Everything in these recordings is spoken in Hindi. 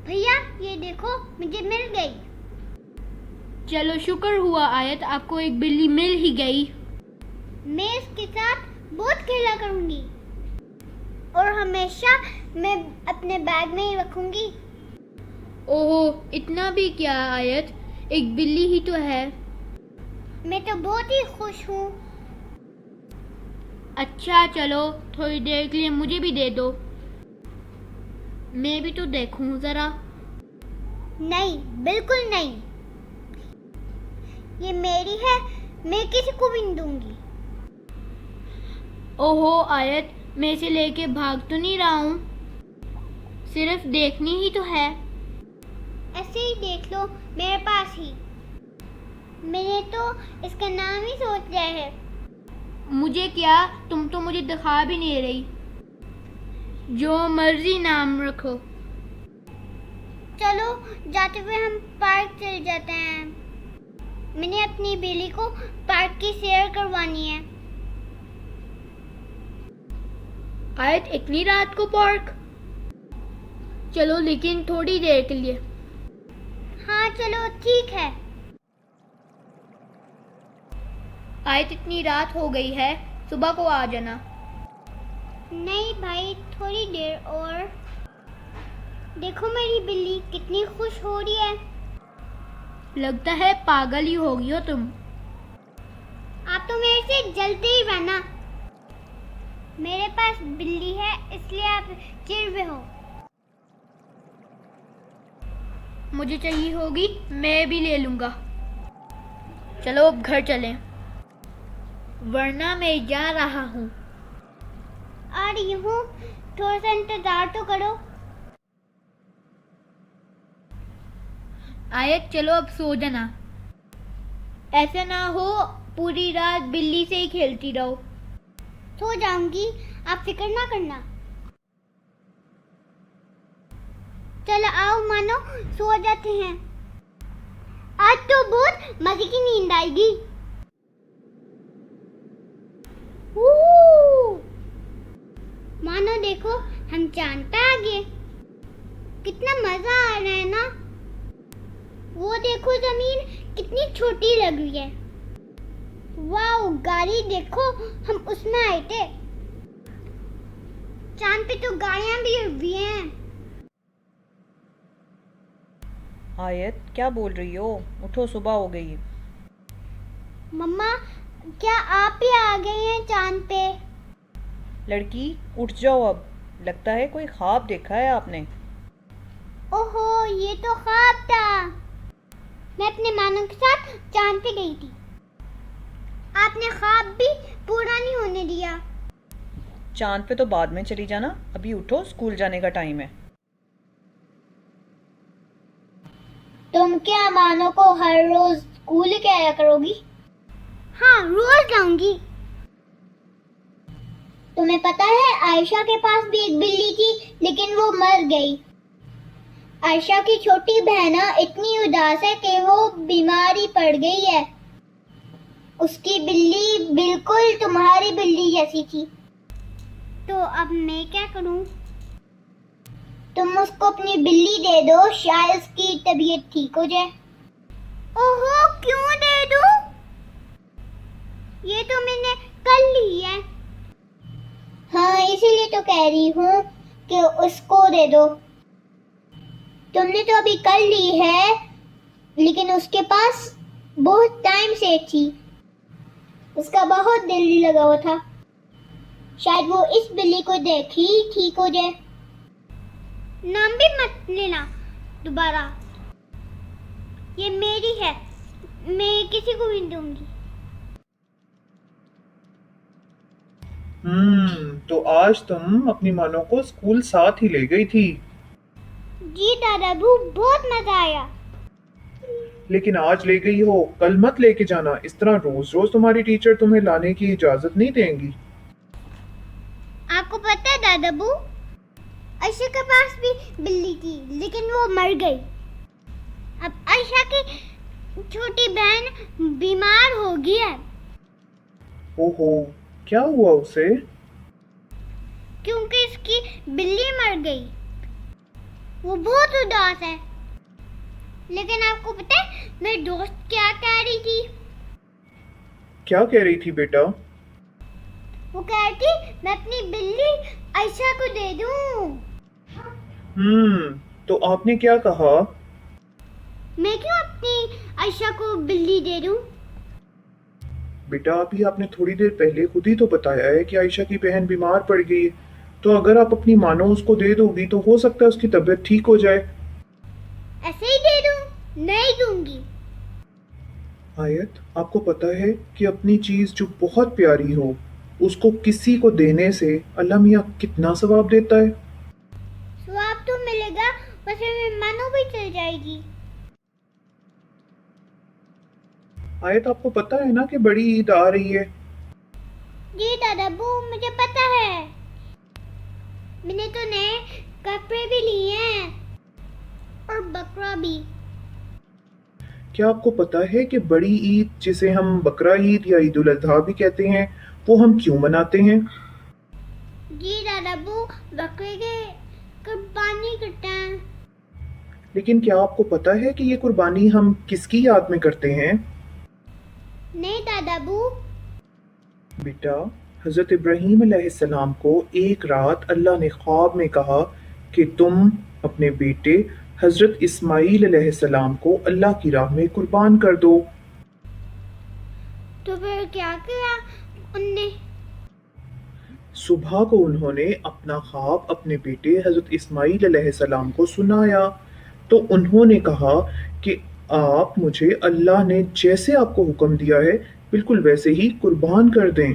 भैया ये देखो मुझे मिल गई। चलो शुक्र हुआ आयत, आपको एक बिल्ली मिल ही गई। मैं इसके साथ बहुत खेला करूंगी और हमेशा मैं अपने बैग में ही रखूंगी। ओहो, इतना भी क्या आयत, एक बिल्ली ही तो है। मैं तो बहुत ही खुश हूँ। अच्छा चलो, थोड़ी देर के लिए मुझे भी दे दो, मैं भी तो देखूं जरा। नहीं, बिल्कुल नहीं, ये मेरी है, मैं किसी को भी नहीं दूंगी। ओहो आयत, मैं इसे लेके भाग तो नहीं रहा हूँ, सिर्फ देखनी ही तो है। ऐसे ही देख लो मेरे पास ही। मैंने तो इसका नाम ही सोच लिया है। मुझे क्या, तुम तो मुझे दिखा भी नहीं रही। जो मर्जी नाम रखो। चलो जाते हुए हम पार्क चले जाते हैं। मैंने अपनी बिल्ली को पार्क की सैर करवानी है। आयत, इतनी रात को पार्क? चलो लेकिन थोड़ी देर के लिए। हाँ चलो ठीक है। आयत, इतनी रात हो गई है, सुबह को आ जाना। नहीं भाई, थोड़ी देर और। देखो मेरी बिल्ली कितनी खुश हो रही है। लगता है पागल ही होगी हो तुम। आप तो मेरे से जलते ही रहना। मेरे पास बिल्ली है इसलिए आप चिढ़ रहे हो। मुझे चाहिए होगी, मैं भी ले लूंगा। चलो अब घर चलें, वरना मैं जा रहा हूँ। आ रही हूँ, थोड़ा सा इंतजार तो करो। आयत चलो अब सो जाना, ऐसा ना हो पूरी रात बिल्ली से ही खेलती रहो। सो जाऊंगी, आप फिक्र ना करना। चलो आओ मानो, सो जाते हैं। आज तो बहुत मजे की नींद आएगी। मानो देखो हम चांद पे आ गए। कितना मजा आ रहा है ना। वो देखो जमीन कितनी छोटी लग रही है। वाओ, गाड़ी देखो, हम उसमें आए थे। चांद पे तो गाड़ियां भी उड़ी हैं। आयत, क्या बोल रही हो? उठो, सुबह हो गई। मम्मा, क्या आप ही आ गए हैं चांद पे? लड़की उठ जाओ अब, लगता है कोई ख्वाब देखा है आपने। ओहो, ये तो ख्वाब था। मैं अपने मानो के साथ चांद पे गई थी। आपने ख्वाब भी पूरा नहीं होने दिया। चांद पे तो बाद में चली जाना, अभी उठो, स्कूल जाने का टाइम है। तुम क्या मानो को हर रोज स्कूल के आया करोगी? हाँ, रोज जाऊंगी। तुम्हें पता है आयशा के पास भी एक बिल्ली थी, लेकिन वो मर गई। आयशा की छोटी बहन इतनी उदास है कि वो बीमारी पड़ गई है। उसकी बिल्ली बिल्कुल तुम्हारी बिल्ली जैसी थी। तो अब मैं क्या करूं? तुम उसको अपनी बिल्ली दे दो, शायद उसकी तबीयत ठीक हो जाए। ओहो, क्यों दे दूं? ये तो मैंने कल ली है। हाँ, इसीलिए तो कह रही हूँ कि उसको दे दो। तुमने तो अभी कल ली है, लेकिन उसके पास बहुत टाइम से थी। उसका बहुत दिल लगा हुआ था। शायद वो इस बिल्ली को देखी ठीक हो जाए। नाम भी मत लेना दोबारा, ये मेरी है, मैं किसी को भी नहीं दूंगी। तो आज तुम अपनी मानो को स्कूल साथ ही ले गई थी। जी दादाबू, बहुत मजा आया। लेकिन आज ले गई हो, कल मत लेके जाना। इस तरह रोज रोज तुम्हारी टीचर तुम्हें लाने की इजाजत नहीं देंगी। आपको पता है दादाबू, आयशा के पास भी बिल्ली थी, लेकिन वो मर गई। अब आयशा की छोटी बहन बीमार हो गई है। ओहो, क्या हुआ उसे? क्योंकि इसकी बिल्ली मर गई। वो बहुत उदास है। लेकिन आपको पता है मेरी दोस्त क्या कह रही थी? क्या कह रही थी बेटा? वो कह रही थी मैं अपनी बिल्ली आयशा को दे दूं। तो आपने क्या कहा? मैं क्यों अपनी आयशा को बिल्ली दे दूं? बेटा अभी आपने थोड़ी देर पहले खुद ही तो बताया है कि आयशा की बहन बीमार पड़ गई है, तो अगर आप अपनी मानो उसको दे दोगी तो हो सकता है उसकी तबीयत ठीक हो जाए। ऐसे ही दे दूं? नहीं दूंगी। आयत, आपको पता है कि अपनी चीज जो बहुत प्यारी हो उसको किसी को देने से अल्लाह मियाँ कितना सवाब देता है। स्वाब तो मिलेगा, वैसे मेरी मानो भी चल जाएगी। आयत, आपको पता है ना कि बड़ी ईद आ रही है। जी दादाबू, मुझे पता है। मैंने तो नए कपड़े भी लिए हैं और बकरा भी। क्या आपको पता है कि बड़ी ईद, जिसे हम बकरा ईद या ईद उल अजहा भी कहते हैं, वो हम क्यों मनाते हैं? जी दादाबू, बकरे के कुर्बानी करते हैं। लेकिन क्या आपको पता है कि ये कुर्बानी हम किसकी याद में करते हैं? नहीं दादाबू। बेटा, हजरत इब्राहीम अलैहिस्सलाम को एक रात अल्लाह ने ख्वाब में कहा कि तुम अपने बेटे हजरत इस्माईल अलैहिस्सलाम को अल्लाह की राह में कुर्बान कर दो। तो फिर क्या किया उनने? सुबह को उन्होंने अपना ख्वाब अपने बेटे हजरत इस्माईल अलैहिस्सलाम को सुनाया, तो उन्होंने कहा कि आप मुझे अल्लाह ने जैसे आपको हुक्म दिया है बिल्कुल वैसे ही कुर्बान कर दें।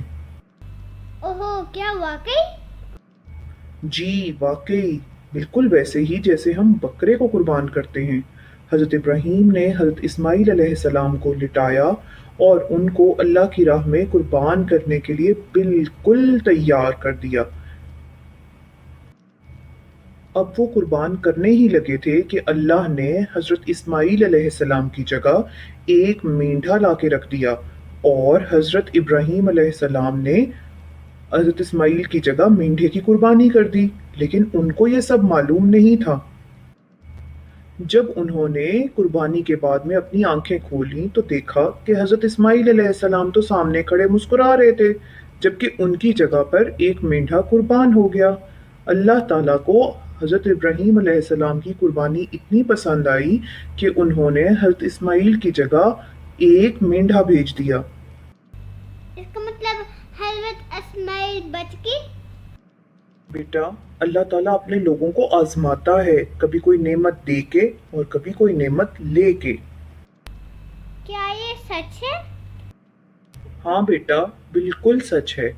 ओहो, क्या वाकई? जी वाकई, बिल्कुल वैसे ही जैसे हम बकरे को कुर्बान करते हैं। हजरत इब्राहीम ने हजरत इस्माईल अलैहिस्सलाम को लिटाया और उनको अल्लाह की राह में कुर्बान करने के लिए बिल्कुल तैयार कर दिया। अब वो कुर्बान करने ही लगे थे कि अल्लाह ने हजरत इस्माईल अलैहिस्सलाम की जगह एक मेंढा लाके रख दिया और हजरत इब्राहीम अलैहिस्सलाम ने हजरत इस्माईल की जगह मेंढे की कुर्बानी कर दी। लेकिन उनको ये सब मालूम नहीं था। जब उन्होंने कुर्बानी के बाद में अपनी आंखें खोली तो देखा कि हजरत इस्माईल अलैहिस्सलाम तो सामने खड़े मुस्कुरा रहे थे, जबकि उनकी जगह पर एक मेंढा कुर्बान हो गया। अल्लाह ताला को हजरत इब्राहीम अलैहिस्सलाम की कुर्बानी इतनी पसंद आई कि उन्होंने हजरत इस्माईल की जगह एक मेंढा भेज दिया। इसका मतलब हजरत इस्माइल बच गए? बेटा, अल्लाह ताला अपने लोगों को आजमाता है, कभी कोई नेमत दे के और कभी कोई नेमत ले के। क्या ये सच है? हाँ बेटा, बिल्कुल सच है।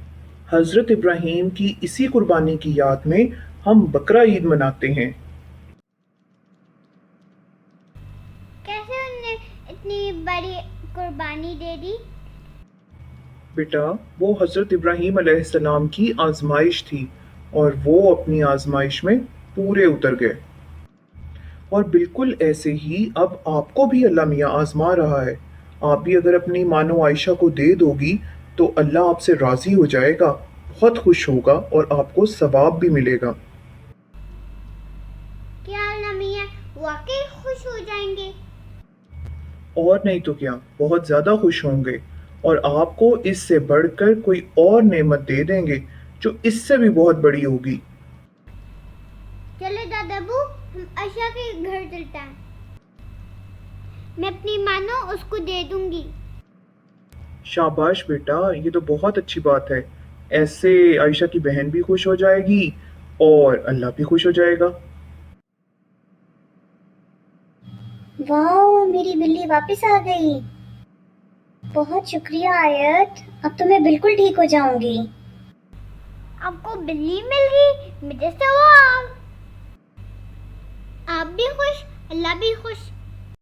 हजरत इब्राहीम की इसी कुर्बानी की याद में हम बकरा ईद मनाते हैं। कैसे उनने इतनी बड़ी कुर्बानी दे दी? बेटा, वो हजरत इब्राहीम अलैहिस्सलाम की आजमाइश थी और वो अपनी आजमाइश में पूरे उतर गए। और बिल्कुल ऐसे ही अब आपको भी अल्लाह मियाँ आजमा रहा है। आप भी अगर अपनी मानो आयशा को दे दोगी तो अल्लाह आपसे राजी हो जाएगा, बहुत खुश होगा और आपको सवाब भी मिलेगा। क्या अल्लाह मियाँ वाकई खुश हो जाएंगे? और नहीं तो क्या, बहुत ज्यादा खुश होंगे और आपको इससे बढ़कर कोई और नेमत दे देंगे जो इससे भी बहुत बड़ी होगी। चलो दादाबू, हम आयशा के घर चलते हैं। मैं अपनी मानो उसको दे दूंगी। शाबाश बेटा, ये तो बहुत अच्छी बात है। ऐसे आयशा की बहन भी खुश हो जाएगी और अल्लाह भी खुश हो जाएगा। वाह, मेरी बिल्ली वापस आ गई। बहुत शुक्रिया आयत, अब तो मैं बिल्कुल ठीक हो जाऊंगी। आपको बिल्ली मिल गई, मुझे सवाब। आप भी खुश, अल्लाह भी खुश।